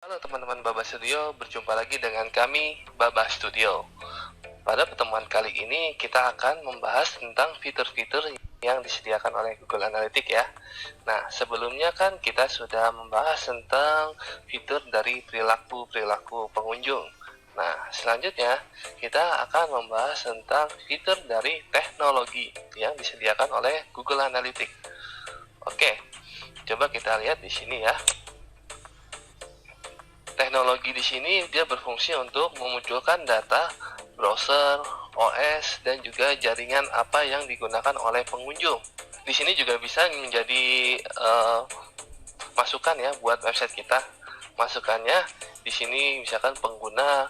Halo teman-teman Baba Studio, berjumpa lagi dengan kami Baba Studio. Pada pertemuan kali ini kita akan membahas tentang fitur-fitur yang disediakan oleh Google Analytics ya. Nah, sebelumnya kan kita sudah membahas tentang fitur dari perilaku pengunjung. Nah, selanjutnya kita akan membahas tentang fitur dari teknologi yang disediakan oleh Google Analytics. Oke, coba kita lihat di sini ya. Teknologi di sini dia berfungsi untuk memunculkan data browser, OS, dan juga jaringan apa yang digunakan oleh pengunjung. Di sini juga bisa menjadi masukan ya buat website kita. Masukannya di sini misalkan pengguna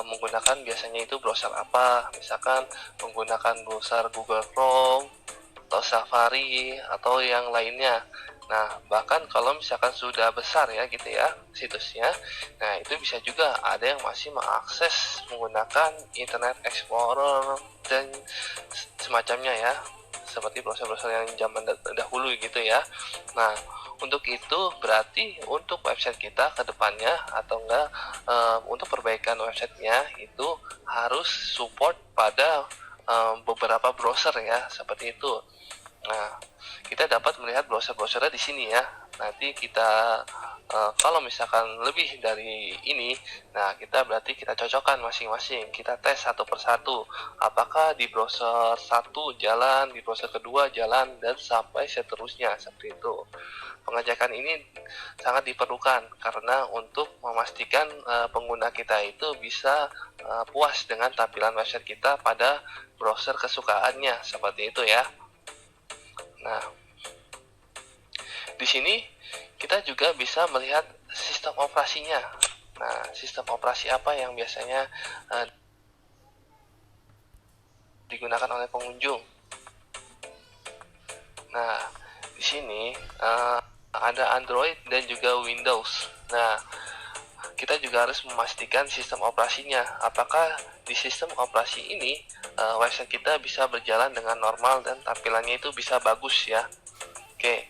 menggunakan biasanya itu browser apa, misalkan menggunakan browser Google Chrome atau Safari atau yang lainnya. Nah, bahkan kalau misalkan sudah besar ya gitu ya situsnya, nah itu bisa juga ada yang masih mengakses menggunakan Internet Explorer dan semacamnya ya, seperti browser-browser yang zaman dahulu gitu ya. Nah, untuk itu berarti untuk website kita ke depannya atau enggak untuk perbaikan websitenya itu harus support pada beberapa browser ya, seperti itu. Nah, kita dapat melihat browser-browsernya di sini ya. Nanti kita kalau misalkan lebih dari ini, nah kita berarti kita cocokkan masing-masing. Kita tes satu persatu. Apakah di browser satu jalan, di browser kedua jalan, dan sampai seterusnya seperti itu. Pengecekan ini sangat diperlukan karena untuk memastikan pengguna kita itu bisa puas dengan tampilan website kita pada browser kesukaannya seperti itu ya. Nah, di sini kita juga bisa melihat sistem operasinya. Nah, sistem operasi apa yang biasanya digunakan oleh pengunjung. Nah, di sini ada Android dan juga Windows. Nah, kita juga harus memastikan sistem operasinya. Apakah di sistem operasi ini website kita bisa berjalan dengan normal dan tampilannya itu bisa bagus ya. Oke.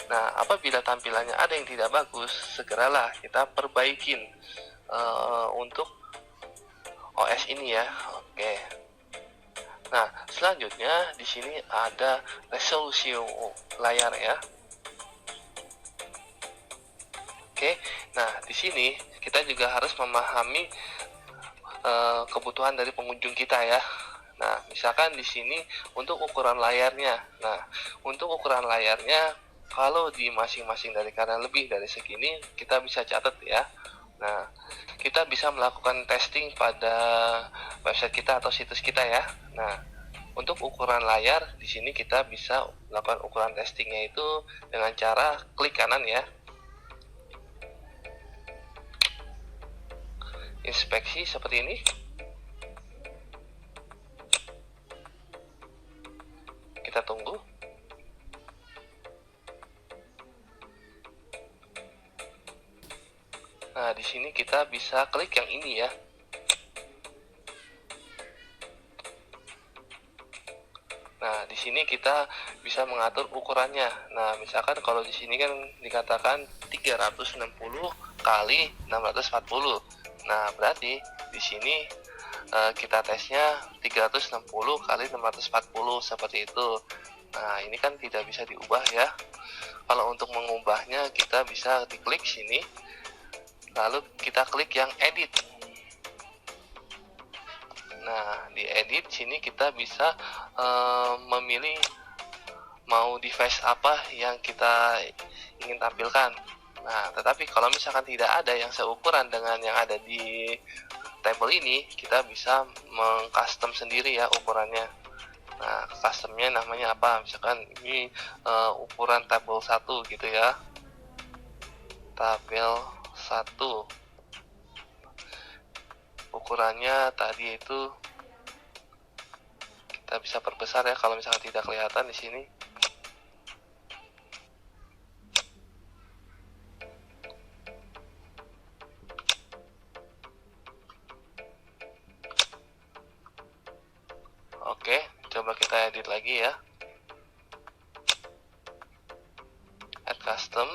Nah, apabila tampilannya ada yang tidak bagus, segeralah kita perbaikin untuk OS ini ya. Oke. Nah, selanjutnya di sini ada resolusi layar ya. Oke. Nah, di sini kita juga harus memahami kebutuhan dari pengunjung kita ya. Nah, misalkan di sini untuk ukuran layarnya. Nah, untuk ukuran layarnya kalau di masing-masing dari kanan lebih dari segini, kita bisa catat ya. Nah, kita bisa melakukan testing pada website kita atau situs kita ya. Nah, untuk ukuran layar di sini kita bisa melakukan ukuran testingnya itu dengan cara klik kanan ya. Inspeksi seperti ini. Kita tunggu. Nah, di sini kita bisa klik yang ini ya. Nah, di sini kita bisa mengatur ukurannya. Nah, misalkan kalau di sini kan dikatakan 360 kali 640. Nah, berarti di sini kita tesnya 360 kali 640 seperti itu. Nah, ini kan tidak bisa diubah ya. Kalau untuk mengubahnya kita bisa diklik sini. Lalu kita klik yang edit. Nah, di edit sini kita bisa memilih mau device apa yang kita ingin tampilkan. Nah, tetapi kalau misalkan tidak ada yang seukuran dengan yang ada di tabel ini, kita bisa mengcustom sendiri ya ukurannya. Nah, customnya namanya apa? Misalkan ini ukuran tabel 1 gitu ya. Tabel 1. Ukurannya tadi itu kita bisa perbesar ya kalau misalkan tidak kelihatan di sini. Oke, coba kita edit lagi ya. Add custom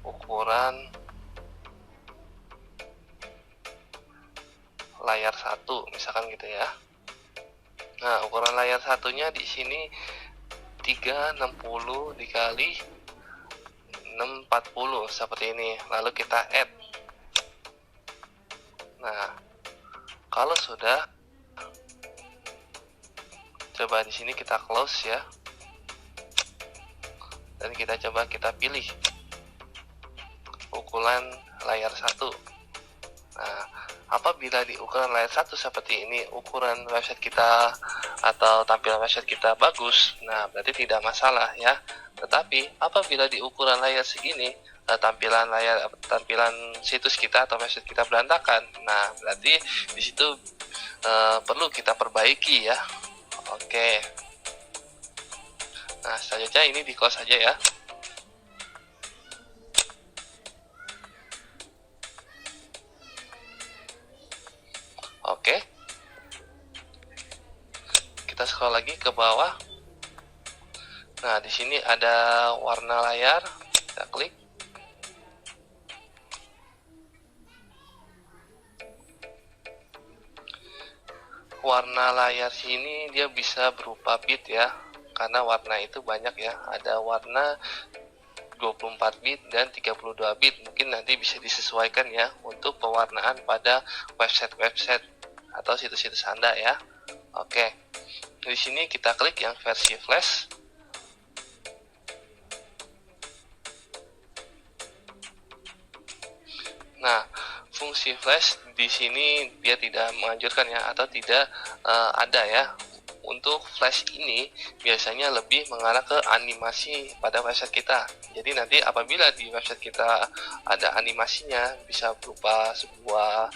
ukuran ukuran layar 1 misalkan gitu ya. Nah, ukuran layar satunya di sini 360 dikali 640 seperti ini. Lalu kita add. Nah, kalau sudah, coba di sini kita close ya. Dan kita coba kita pilih ukuran layar 1. Nah, apabila di ukuran layar 1 seperti ini, ukuran website kita atau tampilan website kita bagus, nah berarti tidak masalah ya. Tetapi apabila di ukuran layar segini, tampilan situs kita atau website kita berantakan, nah berarti di situ perlu kita perbaiki ya. Oke. Nah, selanjutnya ini di close saja ya. Oke. Kita scroll lagi ke bawah. Nah, di sini ada warna layar. Kita klik. Warna layar sini dia bisa berupa bit ya. Karena warna itu banyak ya. Ada warna 24 bit dan 32 bit. Mungkin nanti bisa disesuaikan ya untuk pewarnaan pada website-website atau situs-situs Anda ya. Oke. Di sini kita klik yang versi flash. Nah, fungsi flash di sini dia tidak menganjurkan ya, atau tidak ada ya. Untuk flash ini biasanya lebih mengarah ke animasi pada website kita. Jadi nanti apabila di website kita ada animasinya, bisa berupa sebuah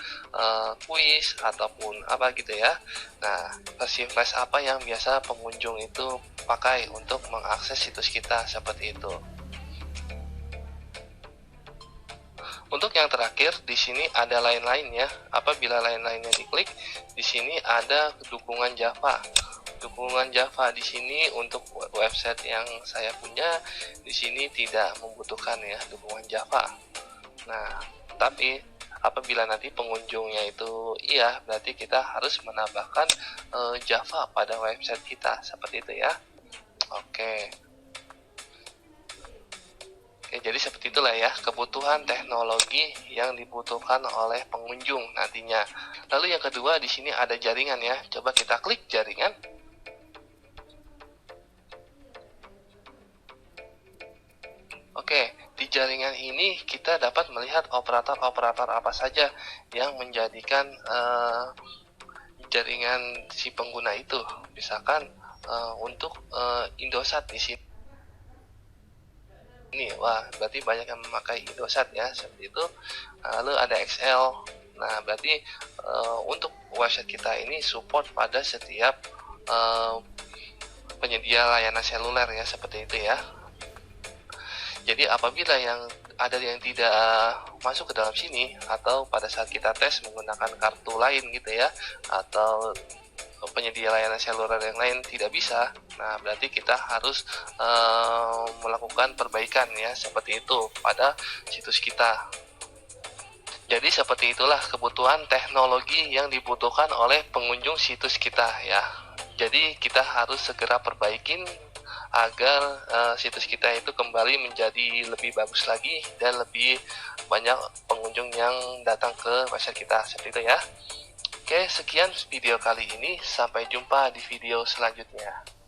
kuis ataupun apa gitu ya. Nah, versi flash apa yang biasa pengunjung itu pakai untuk mengakses situs kita seperti itu. Untuk yang terakhir, di sini ada lain-lainnya. Apabila lain-lainnya diklik, di sini ada dukungan Java. Dukungan Java di sini untuk website yang saya punya, di sini tidak membutuhkan ya dukungan Java. Nah, tapi apabila nanti pengunjungnya itu iya, berarti kita harus menambahkan Java pada website kita, seperti itu ya. Oke, jadi seperti itulah ya kebutuhan teknologi yang dibutuhkan oleh pengunjung nantinya. Lalu yang kedua, di sini ada jaringan ya. Coba kita klik jaringan. Oke, di jaringan ini kita dapat melihat operator-operator apa saja yang menjadikan jaringan si pengguna itu. Misalkan untuk Indosat di sini. Ini, wah, berarti banyak yang memakai Indosat ya, seperti itu. Lalu ada XL. Nah, berarti untuk website kita ini support pada setiap penyedia layanan seluler ya, seperti itu ya. Jadi apabila yang ada yang tidak masuk ke dalam sini, atau pada saat kita tes menggunakan kartu lain gitu ya, atau penyedia layanan seluler yang lain tidak bisa, nah berarti kita harus melakukan perbaikan ya, seperti itu pada situs kita. Jadi seperti itulah kebutuhan teknologi yang dibutuhkan oleh pengunjung situs kita ya. Jadi kita harus segera perbaikin agar situs kita itu kembali menjadi lebih bagus lagi dan lebih banyak pengunjung yang datang ke website kita, seperti itu ya. Oke, sekian video kali ini. Sampai jumpa di video selanjutnya.